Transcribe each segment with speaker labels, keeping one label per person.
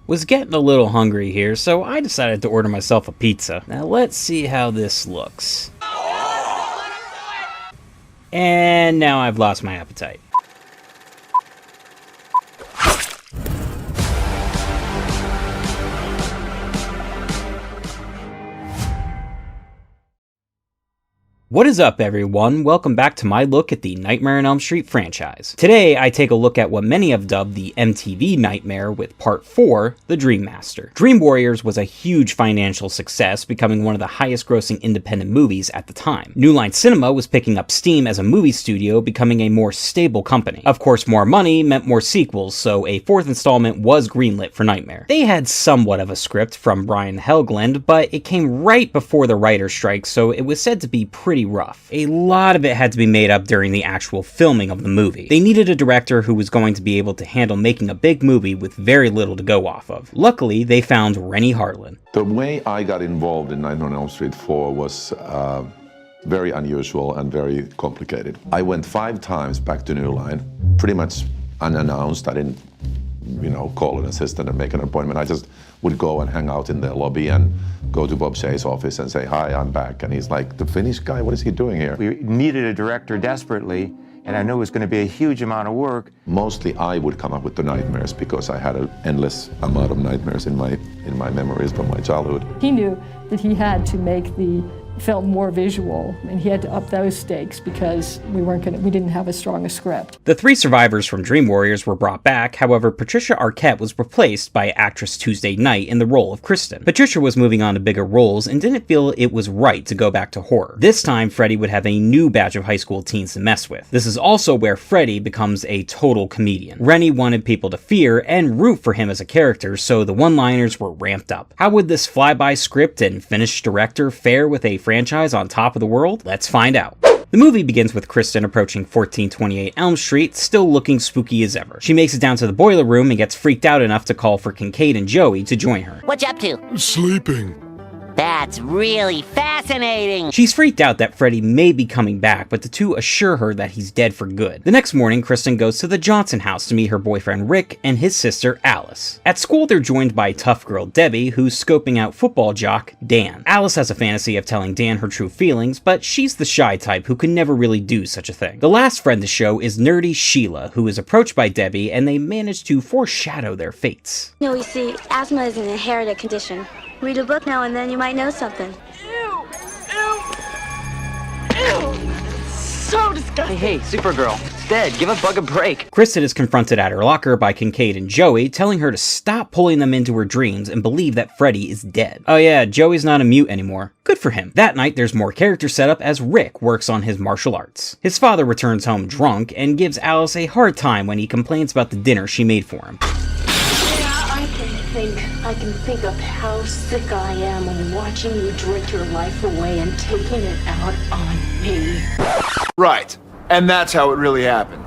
Speaker 1: Was getting a little hungry here, so I decided to order myself a pizza. Now let's see how this looks. And now I've lost my appetite. What is up, everyone? Welcome back to my look at the Nightmare on Elm Street franchise. Today, I take a look at what many have dubbed the MTV Nightmare with Part 4, The Dream Master. Dream Warriors was a huge financial success, becoming one of the highest-grossing independent movies at the time. New Line Cinema was picking up steam as a movie studio, becoming a more stable company. Of course, more money meant more sequels, so a fourth installment was greenlit for Nightmare. They had somewhat of a script from Brian Helgeland, but it came right before the writer's strike, so it was said to be pretty rough. A lot of it had to be made up during the actual filming of the movie. They needed a director who was going to be able to handle making a big movie with very little to go off of. Luckily, they found Renny Harlin.
Speaker 2: The way I got involved in Nightmare on Elm Street 4 was very unusual and very complicated. I went 5 times back to New Line, pretty much unannounced. I didn't, call an assistant and make an appointment. I just would go and hang out in their lobby and go to Bob Shea's office and say, "Hi, I'm back." And he's like, "The Finnish guy, what is he doing here?"
Speaker 3: We needed a director desperately, and I knew it was going to be a huge amount of work.
Speaker 2: Mostly I would come up with the nightmares because I had an endless amount of nightmares in my memories from my childhood.
Speaker 4: He knew that he had to make the film more visual, and he had to up those stakes because we didn't have as strong a script.
Speaker 1: The 3 survivors from Dream Warriors were brought back. However, Patricia Arquette was replaced by actress Tuesday Knight in the role of Kristen. Patricia was moving on to bigger roles and didn't feel it was right to go back to horror. This time, Freddy would have a new batch of high school teens to mess with. This is also where Freddy becomes a total comedian. Renny wanted people to fear and root for him as a character, so the one-liners were ramped up. How would this flyby script and finished director fare with a franchise on top of the world? Let's find out. The movie begins with Kristen approaching 1428 Elm Street, still looking spooky as ever. She makes it down to the boiler room and gets freaked out enough to call for Kincaid and Joey to join her.
Speaker 5: What you up to?
Speaker 6: Sleeping.
Speaker 5: That's really fascinating!
Speaker 1: She's freaked out that Freddy may be coming back, but the two assure her that he's dead for good. The next morning, Kristen goes to the Johnson house to meet her boyfriend Rick and his sister Alice. At school, they're joined by tough girl Debbie, who's scoping out football jock Dan. Alice has a fantasy of telling Dan her true feelings, but she's the shy type who can never really do such a thing. The last friend to show is nerdy Sheila, who is approached by Debbie, and they manage to foreshadow their fates.
Speaker 7: You see, asthma is an inherited condition. Read a book now and then you might know something.
Speaker 8: Ew! Ew! Ew! So disgusting!
Speaker 9: Hey, Supergirl, it's dead. Give a bug a break.
Speaker 1: Kristen is confronted at her locker by Kincaid and Joey, telling her to stop pulling them into her dreams and believe that Freddy is dead. Oh yeah, Joey's not a mute anymore. Good for him. That night, there's more character setup as Rick works on his martial arts. His father returns home drunk and gives Alice a hard time when he complains about the dinner she made for him.
Speaker 10: I can think of how sick I am of watching you drink your life away and taking it out on me.
Speaker 6: Right. And that's how it really happened.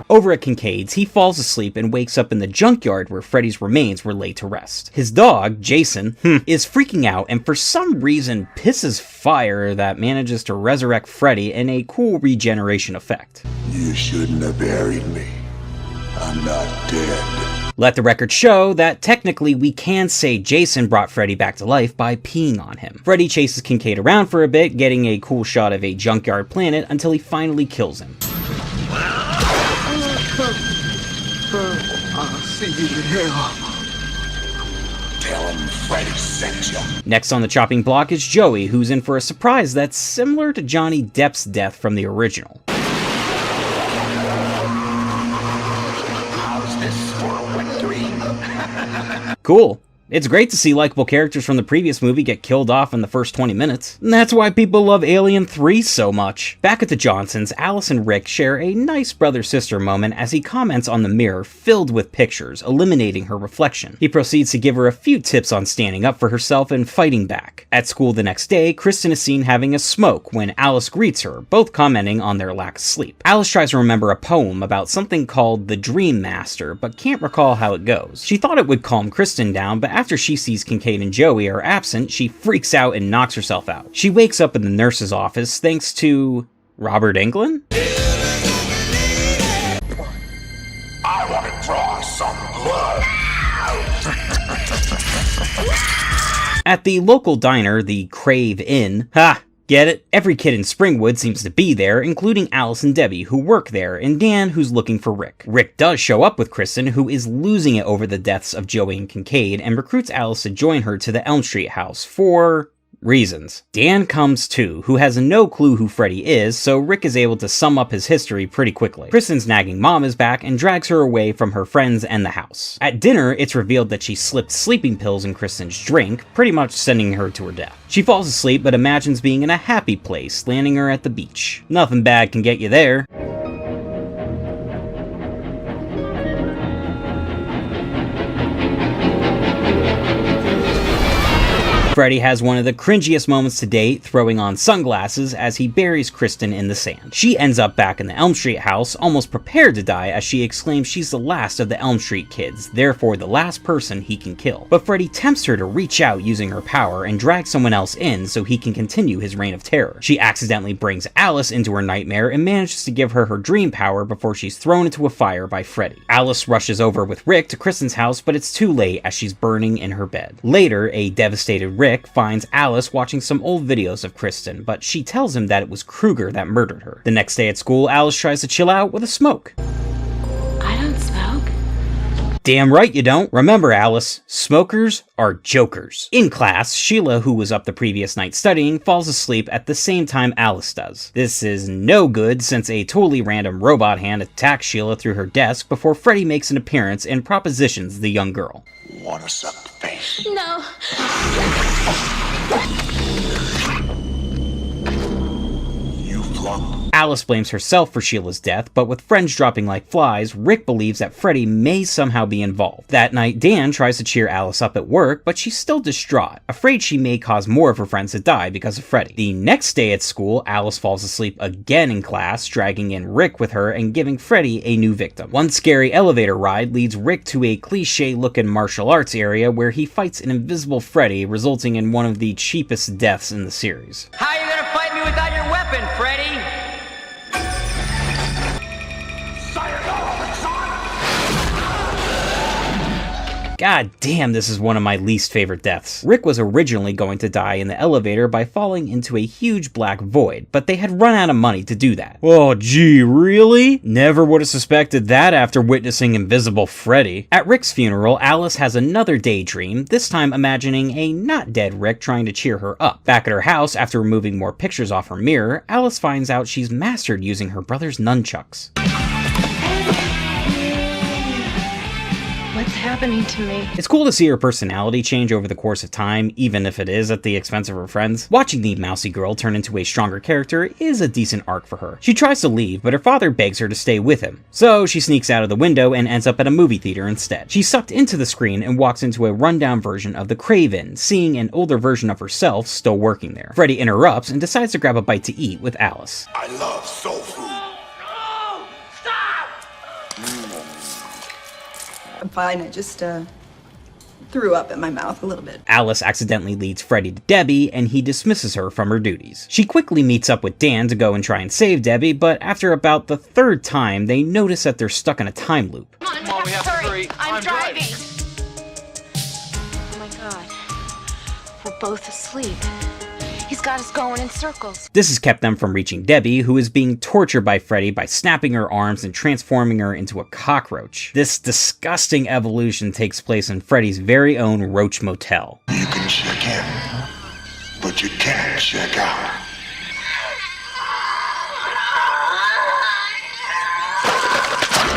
Speaker 1: Over at Kincaid's, he falls asleep and wakes up in the junkyard where Freddy's remains were laid to rest. His dog, Jason, is freaking out and for some reason pisses fire that manages to resurrect Freddy in a cool regeneration effect.
Speaker 11: You shouldn't have buried me. I'm not dead.
Speaker 1: Let the record show that technically we can say Jason brought Freddy back to life by peeing on him. Freddy chases Kincaid around for a bit, getting a cool shot of a junkyard planet until he finally kills him.
Speaker 11: I'll see you in hell. Tell him Freddy sent you.
Speaker 1: Next on the chopping block is Joey, who's in for a surprise that's similar to Johnny Depp's death from the original. Cool. It's great to see likable characters from the previous movie get killed off in the first 20 minutes. And that's why people love Alien 3 so much. Back at the Johnsons, Alice and Rick share a nice brother-sister moment as he comments on the mirror filled with pictures, eliminating her reflection. He proceeds to give her a few tips on standing up for herself and fighting back. At school the next day, Kristen is seen having a smoke when Alice greets her, both commenting on their lack of sleep. Alice tries to remember a poem about something called the Dream Master, but can't recall how it goes. She thought it would calm Kristen down, but after she sees Kincaid and Joey are absent, she freaks out and knocks herself out. She wakes up in the nurse's office thanks to Robert Englund?
Speaker 11: I want to draw some blood.
Speaker 1: At the local diner, the Crave Inn, get it? Every kid in Springwood seems to be there, including Alice and Debbie, who work there, and Dan, who's looking for Rick. Rick does show up with Kristen, who is losing it over the deaths of Joey and Kincaid, and recruits Alice to join her to the Elm Street house for reasons. Dan comes too, who has no clue who Freddy is, so Rick is able to sum up his history pretty quickly. Kristen's nagging mom is back and drags her away from her friends and the house. At dinner, it's revealed that she slipped sleeping pills in Kristen's drink, pretty much sending her to her death. She falls asleep but imagines being in a happy place, landing her at the beach. Nothing bad can get you there. Freddy has one of the cringiest moments to date, throwing on sunglasses as he buries Kristen in the sand. She ends up back in the Elm Street house, almost prepared to die as she exclaims she's the last of the Elm Street kids, therefore the last person he can kill. But Freddy tempts her to reach out using her power and drag someone else in so he can continue his reign of terror. She accidentally brings Alice into her nightmare and manages to give her her dream power before she's thrown into a fire by Freddy. Alice rushes over with Rick to Kristen's house, but it's too late as she's burning in her bed. Later, a devastated Rick finds Alice watching some old videos of Kristen, but she tells him that it was Kruger that murdered her. The next day at school, Alice tries to chill out with a smoke.
Speaker 10: I don't smoke.
Speaker 1: Damn right you don't. Remember, Alice, smokers are jokers. In class, Sheila, who was up the previous night studying, falls asleep at the same time Alice does. This is no good since a totally random robot hand attacks Sheila through her desk before Freddy makes an appearance and propositions the young girl.
Speaker 11: Wanna suck the face?
Speaker 10: No.
Speaker 11: You flunked.
Speaker 1: Alice blames herself for Sheila's death, but with friends dropping like flies, Rick believes that Freddy may somehow be involved. That night, Dan tries to cheer Alice up at work, but she's still distraught, afraid she may cause more of her friends to die because of Freddy. The next day at school, Alice falls asleep again in class, dragging in Rick with her and giving Freddy a new victim. One scary elevator ride leads Rick to a cliche-looking martial arts area where he fights an invisible Freddy, resulting in one of the cheapest deaths in the series.
Speaker 9: How you gonna fight me without your weapon, Freddy?
Speaker 1: God damn, this is one of my least favorite deaths. Rick was originally going to die in the elevator by falling into a huge black void, but they had run out of money to do that. Oh gee, really? Never would have suspected that after witnessing Invisible Freddy. At Rick's funeral, Alice has another daydream, this time imagining a not dead Rick trying to cheer her up. Back at her house, after removing more pictures off her mirror, Alice finds out she's mastered using her brother's nunchucks.
Speaker 8: What's happening to me?
Speaker 1: It's cool to see her personality change over the course of time, even if it is at the expense of her friends. Watching the mousy girl turn into a stronger character is a decent arc for her. She tries to leave, but her father begs her to stay with him. So she sneaks out of the window and ends up at a movie theater instead. She's sucked into the screen and walks into a rundown version of the Crave-In, seeing an older version of herself still working there. Freddy interrupts and decides to grab a bite to eat with Alice.
Speaker 11: I love soul food.
Speaker 8: No! Stop!
Speaker 12: I'm fine, I just threw up in my mouth a little bit.
Speaker 1: Alice accidentally leads Freddy to Debbie, and he dismisses her from her duties. She quickly meets up with Dan to go and try and save Debbie, but after about the third time, they notice that they're stuck in a time loop.
Speaker 8: Come on, we have to hurry. I'm driving. Oh my god. We're both asleep. He's got us going in circles.
Speaker 1: This has kept them from reaching Debbie, who is being tortured by Freddy by snapping her arms and transforming her into a cockroach. This disgusting evolution takes place in Freddy's very own Roach Motel.
Speaker 11: You can check in, but you can't check out.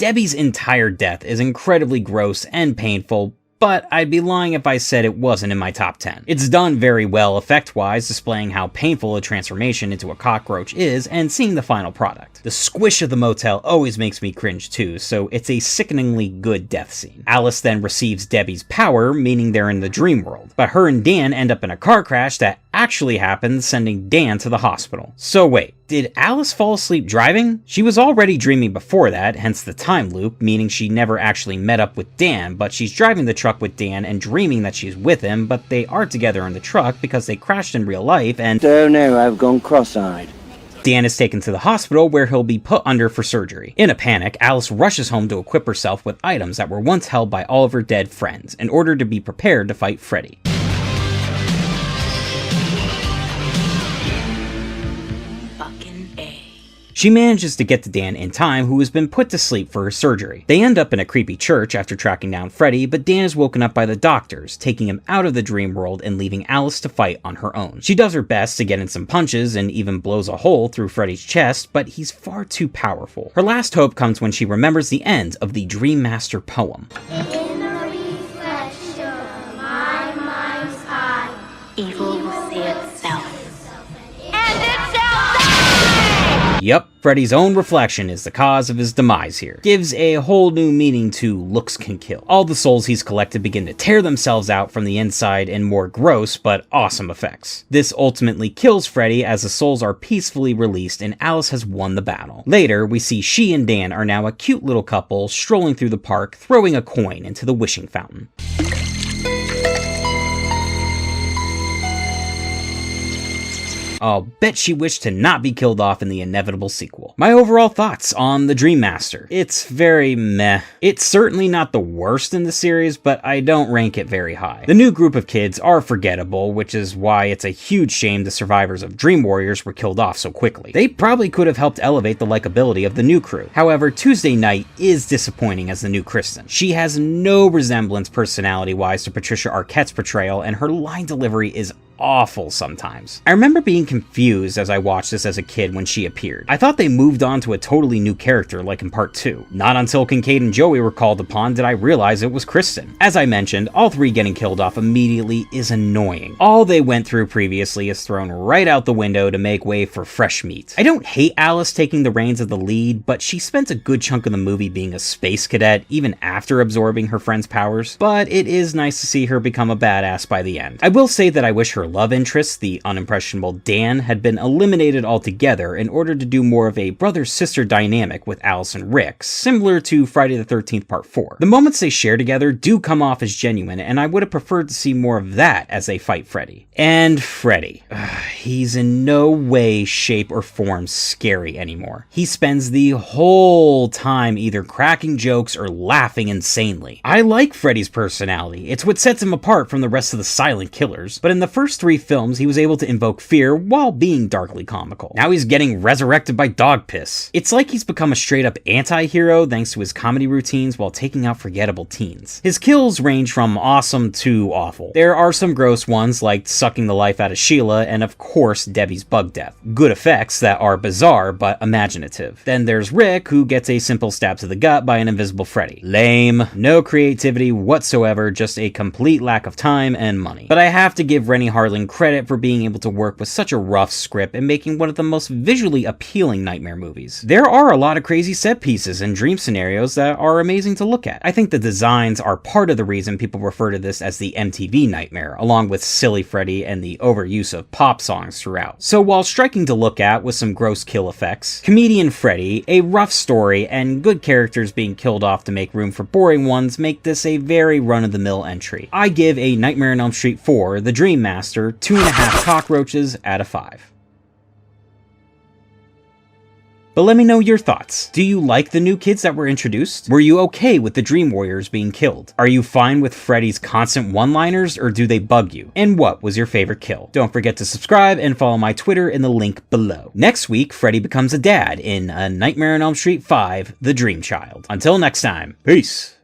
Speaker 1: Debbie's entire death is incredibly gross and painful, but I'd be lying if I said it wasn't in my top 10. It's done very well effect-wise, displaying how painful a transformation into a cockroach is, and seeing the final product. The squish of the motel always makes me cringe too, so it's a sickeningly good death scene. Alice then receives Debbie's power, meaning they're in the dream world, but her and Dan end up in a car crash that actually happened, sending Dan to the hospital. So wait, did Alice fall asleep driving? She was already dreaming before that, hence the time loop, meaning she never actually met up with Dan, but she's driving the truck with Dan and dreaming that she's with him, but they are together in the truck because they crashed in real life and—
Speaker 13: Oh no, I've gone cross-eyed.
Speaker 1: Dan is taken to the hospital where he'll be put under for surgery. In a panic, Alice rushes home to equip herself with items that were once held by all of her dead friends in order to be prepared to fight Freddy. She manages to get to Dan in time, who has been put to sleep for her surgery. They end up in a creepy church after tracking down Freddy, but Dan is woken up by the doctors, taking him out of the dream world and leaving Alice to fight on her own. She does her best to get in some punches and even blows a hole through Freddy's chest, but he's far too powerful. Her last hope comes when she remembers the end of the Dream Master poem.
Speaker 5: Evil will see itself.
Speaker 1: Yep, Freddy's own reflection is the cause of his demise here. Gives a whole new meaning to looks can kill. All the souls he's collected begin to tear themselves out from the inside in more gross but awesome effects. This ultimately kills Freddy as the souls are peacefully released and Alice has won the battle. Later, we see she and Dan are now a cute little couple strolling through the park, throwing a coin into the wishing fountain. I'll bet she wished to not be killed off in the inevitable sequel. My overall thoughts on the Dream Master. It's very meh. It's certainly not the worst in the series, but I don't rank it very high. The new group of kids are forgettable, which is why it's a huge shame the survivors of Dream Warriors were killed off so quickly. They probably could have helped elevate the likability of the new crew. However, Tuesday Night is disappointing as the new Kristen. She has no resemblance personality-wise to Patricia Arquette's portrayal, and her line delivery is awful sometimes. I remember being confused as I watched this as a kid when she appeared. I thought they moved on to a totally new character like in part 2. Not until Kincaid and Joey were called upon did I realize it was Kristen. As I mentioned, all three getting killed off immediately is annoying. All they went through previously is thrown right out the window to make way for fresh meat. I don't hate Alice taking the reins of the lead, but she spent a good chunk of the movie being a space cadet even after absorbing her friend's powers, but it is nice to see her become a badass by the end. I will say that I wish her love interest, the unimpressionable Dan, had been eliminated altogether in order to do more of a brother-sister dynamic with Alice and Rick, similar to Friday the 13th Part 4. The moments they share together do come off as genuine, and I would have preferred to see more of that as they fight Freddy. And Freddy. He's in no way, shape, or form scary anymore. He spends the whole time either cracking jokes or laughing insanely. I like Freddy's personality. It's what sets him apart from the rest of the silent killers, but in the first 3 films, he was able to invoke fear while being darkly comical. Now he's getting resurrected by dog piss. It's like he's become a straight-up anti-hero thanks to his comedy routines while taking out forgettable teens. His kills range from awesome to awful. There are some gross ones like sucking the life out of Sheila and of course Debbie's bug death. Good effects that are bizarre but imaginative. Then there's Rick, who gets a simple stab to the gut by an invisible Freddy. Lame. No creativity whatsoever, just a complete lack of time and money. But I have to give Rennie Harlan credit for being able to work with such a rough script and making one of the most visually appealing Nightmare movies. There are a lot of crazy set pieces and dream scenarios that are amazing to look at. I think the designs are part of the reason people refer to this as the MTV Nightmare, along with Silly Freddy and the overuse of pop songs throughout. So while striking to look at with some gross kill effects, comedian Freddy, a rough story, and good characters being killed off to make room for boring ones make this a very run-of-the-mill entry. I give A Nightmare on Elm Street 4, The Dream Master, 2.5 cockroaches out of 5. But let me know your thoughts. Do you like the new kids that were introduced? Were you okay with the Dream Warriors being killed? Are you fine with Freddy's constant one-liners, or do they bug you? And what was your favorite kill? Don't forget to subscribe and follow my Twitter in the link below. Next week, Freddy becomes a dad in A Nightmare on Elm Street 5, The Dream Child. Until next time, peace!